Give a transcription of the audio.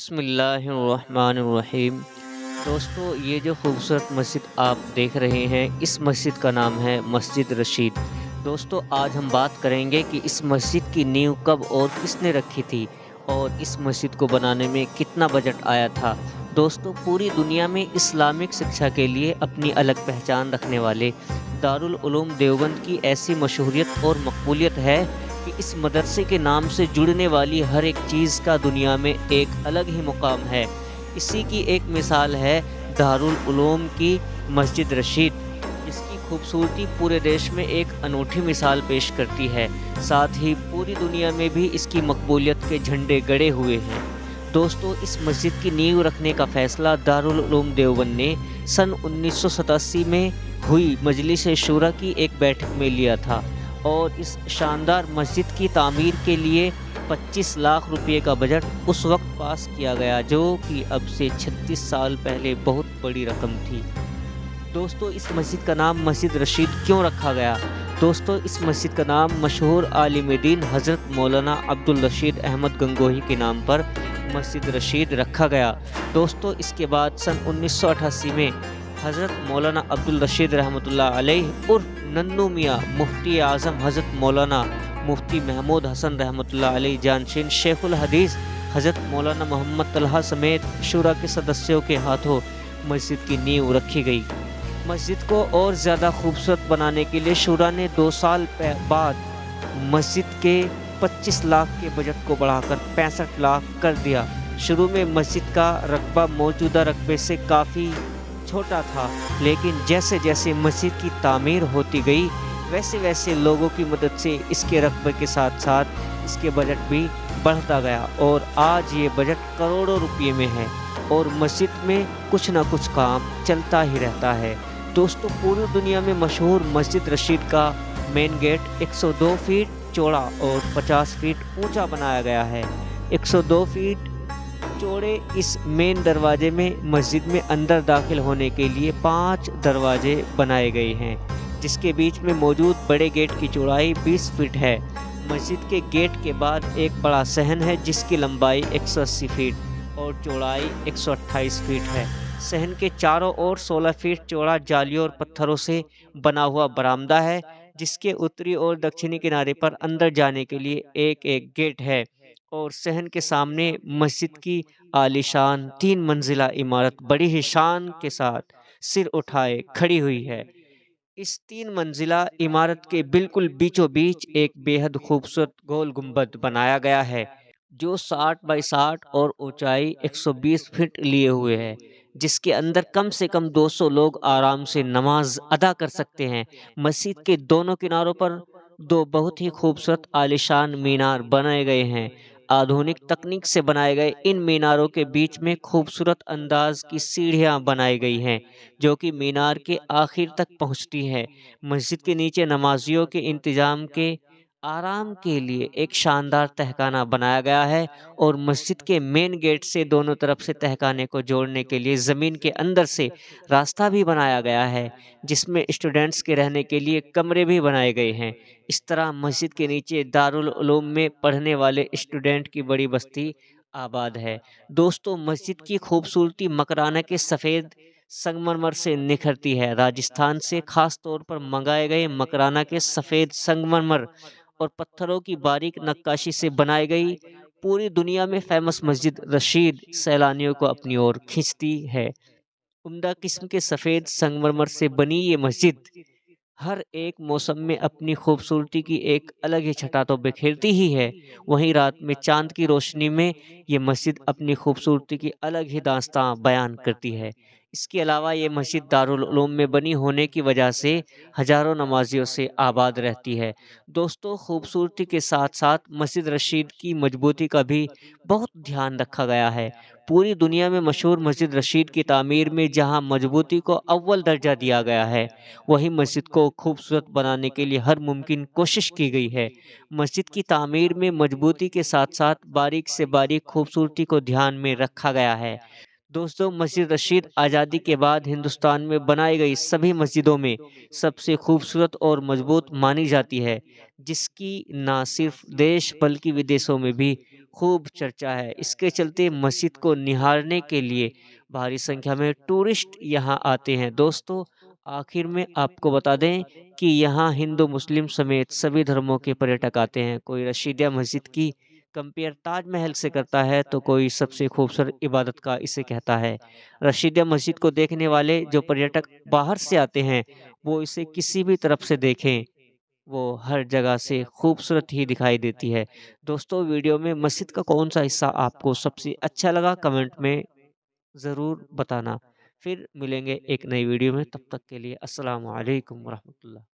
बिस्मिल्लाहिर्रहमानिर्रहीम। दोस्तों, ये जो खूबसूरत मस्जिद आप देख रहे हैं, इस मस्जिद का नाम है मस्जिद रशीद। दोस्तों, आज हम बात करेंगे कि इस मस्जिद की नींव कब और किसने रखी थी और इस मस्जिद को बनाने में कितना बजट आया था। दोस्तों, पूरी दुनिया में इस्लामिक शिक्षा के लिए अपनी अलग पहचान रखने वाले दारुल उलूम देवबंद की ऐसी मशहूरियत और मकबूलियत है कि इस मदरसे के नाम से जुड़ने वाली हर एक चीज़ का दुनिया में एक अलग ही मुकाम है। इसी की एक मिसाल है दारुल उलूम की मस्जिद रशीद, जिसकी खूबसूरती पूरे देश में एक अनूठी मिसाल पेश करती है। साथ ही पूरी दुनिया में भी इसकी मकबूलियत के झंडे गड़े हुए हैं। दोस्तों, इस मस्जिद की नींव रखने का फ़ैसला दारुल उलूम देवबंद ने सन 1987 में हुई मजलिस शूरा की एक बैठक में लिया था और इस शानदार मस्जिद की तामीर के लिए 25 लाख रुपए का बजट उस वक्त पास किया गया, जो कि अब से 36 साल पहले बहुत बड़ी रकम थी। दोस्तों, इस मस्जिद का नाम मस्जिद रशीद क्यों रखा गया? दोस्तों, इस मस्जिद का नाम मशहूर आलिम दीन हज़रत मौलाना अब्दुल रशीद अहमद गंगोही के नाम पर मस्जिद रशीद रखा गया। दोस्तों, इसके बाद सन 1988 में हज़रत मौलाना अब्दुल रशीद रहमतुल्लाह अलैह उर्फ नन्नू मियाँ मुफ्ती आज़म हज़रत मौलाना मुफ्ती महमूद हसन रहमतुल्लाह अलैह जानशीन शेखुल हदीस हज़रत मौलाना मोहम्मद तलहा समेत शूरा के सदस्यों के हाथों मस्जिद की नींव रखी गई। मस्जिद को और ज़्यादा खूबसूरत बनाने के लिए शूरा ने 2 साल बाद मस्जिद के 25 लाख के बजट को बढ़ाकर 65 लाख कर दिया। शुरू में मस्जिद का रकबा मौजूदा रकबे से काफ़ी छोटा था, लेकिन जैसे जैसे मस्जिद की तामीर होती गई, वैसे वैसे लोगों की मदद से इसके रकबे के साथ साथ इसके बजट भी बढ़ता गया और आज ये बजट करोड़ों रुपये में है और मस्जिद में कुछ ना कुछ काम चलता ही रहता है। दोस्तों, पूरी दुनिया में मशहूर मस्जिद रशीद का मेन गेट 102 फीट चौड़ा और 50 फीट ऊंचा बनाया गया है। 102 फीट चौड़े इस मेन दरवाजे में मस्जिद में अंदर दाखिल होने के लिए 5 दरवाजे बनाए गए हैं, जिसके बीच में मौजूद बड़े गेट की चौड़ाई 20 फीट है। मस्जिद के गेट के बाद एक बड़ा सहन है, जिसकी लंबाई 180 फीट और चौड़ाई 128 फीट है। सहन के चारों ओर 16 फीट चौड़ा जालियों और पत्थरों से बना हुआ बरामदा है, जिसके उत्तरी और दक्षिणी किनारे पर अंदर जाने के लिए एक एक गेट है और सहन के सामने मस्जिद की आलीशान 3 मंजिला इमारत बड़ी ही शान के साथ सिर उठाए खड़ी हुई है। इस 3 मंजिला इमारत के बिल्कुल बीचों बीच एक बेहद खूबसूरत गोल गुंबद बनाया गया है, जो 60 बाई 60 और ऊंचाई 120 फीट लिए हुए है, जिसके अंदर कम से कम 200 लोग आराम से नमाज अदा कर सकते हैं। मस्जिद के दोनों किनारों पर 2 बहुत ही खूबसूरत आलीशान मीनार बनाए गए हैं। आधुनिक तकनीक से बनाए गए इन मीनारों के बीच में खूबसूरत अंदाज की सीढ़ियां बनाई गई हैं, जो कि मीनार के आखिर तक पहुंचती है। मस्जिद के नीचे नमाजियों के इंतजाम के आराम के लिए एक शानदार तहखाना बनाया गया है और मस्जिद के मेन गेट से दोनों तरफ से तहखाने को जोड़ने के लिए ज़मीन के अंदर से रास्ता भी बनाया गया है, जिसमें स्टूडेंट्स के रहने के लिए कमरे भी बनाए गए हैं। इस तरह मस्जिद के नीचे दारुल उलूम में पढ़ने वाले स्टूडेंट की बड़ी बस्ती आबाद है। दोस्तों, मस्जिद की खूबसूरती मकराना के सफ़ेद संगमरमर से निखरती है। राजस्थान से खास तौर पर मंगाए गए मकराना के सफ़ेद संगमरमर और पत्थरों की बारीक नक्काशी से बनाई गई पूरी दुनिया में फेमस मस्जिद रशीद सैलानियों को अपनी ओर खींचती है। उम्दा किस्म के सफ़ेद संगमरमर से बनी ये मस्जिद हर एक मौसम में अपनी खूबसूरती की एक अलग ही छटा तो बिखेरती ही है, वहीं रात में चांद की रोशनी में ये मस्जिद अपनी खूबसूरती की अलग ही दास्तां बयान करती है। इसके अलावा ये मस्जिद दारुल उलूम में बनी होने की वजह से हज़ारों नमाजियों से आबाद रहती है। दोस्तों, खूबसूरती के साथ साथ मस्जिद रशीद की मजबूती का भी बहुत ध्यान रखा गया है। पूरी दुनिया में मशहूर मस्जिद रशीद की तामीर में जहाँ मजबूती को अव्वल दर्जा दिया गया है, वहीं मस्जिद को खूबसूरत बनाने के लिए हर मुमकिन कोशिश की गई है। मस्जिद की तामीर में मजबूती के साथ-साथ बारीक से बारीक खूबसूरती को ध्यान में रखा गया है। दोस्तों, मस्जिद रशीद आज़ादी के बाद हिंदुस्तान में बनाई गई सभी मस्जिदों में सबसे खूबसूरत और मजबूत मानी जाती है, जिसकी ना सिर्फ देश बल्कि विदेशों में भी खूब चर्चा है। इसके चलते मस्जिद को निहारने के लिए भारी संख्या में टूरिस्ट यहाँ आते हैं। दोस्तों, आखिर में आपको बता दें कि यहाँ हिंदू, मुस्लिम समेत सभी धर्मों के पर्यटक आते हैं। कोई रशीदिया मस्जिद की कंपेयर ताजमहल से करता है, तो कोई सबसे खूबसूरत इबादतगाह इसे कहता है। रशीदिया मस्जिद को देखने वाले जो पर्यटक बाहर से आते हैं, वो इसे किसी भी तरफ से देखें, वो हर जगह से खूबसूरत ही दिखाई देती है। दोस्तों, वीडियो में मस्जिद का कौन-सा हिस्सा आपको सबसे अच्छा लगा, कमेंट में ज़रूर बताना। फिर मिलेंगे एक नई वीडियो में, तब तक के लिए अस्सलामु अलैकुम व रहमतुल्लाह।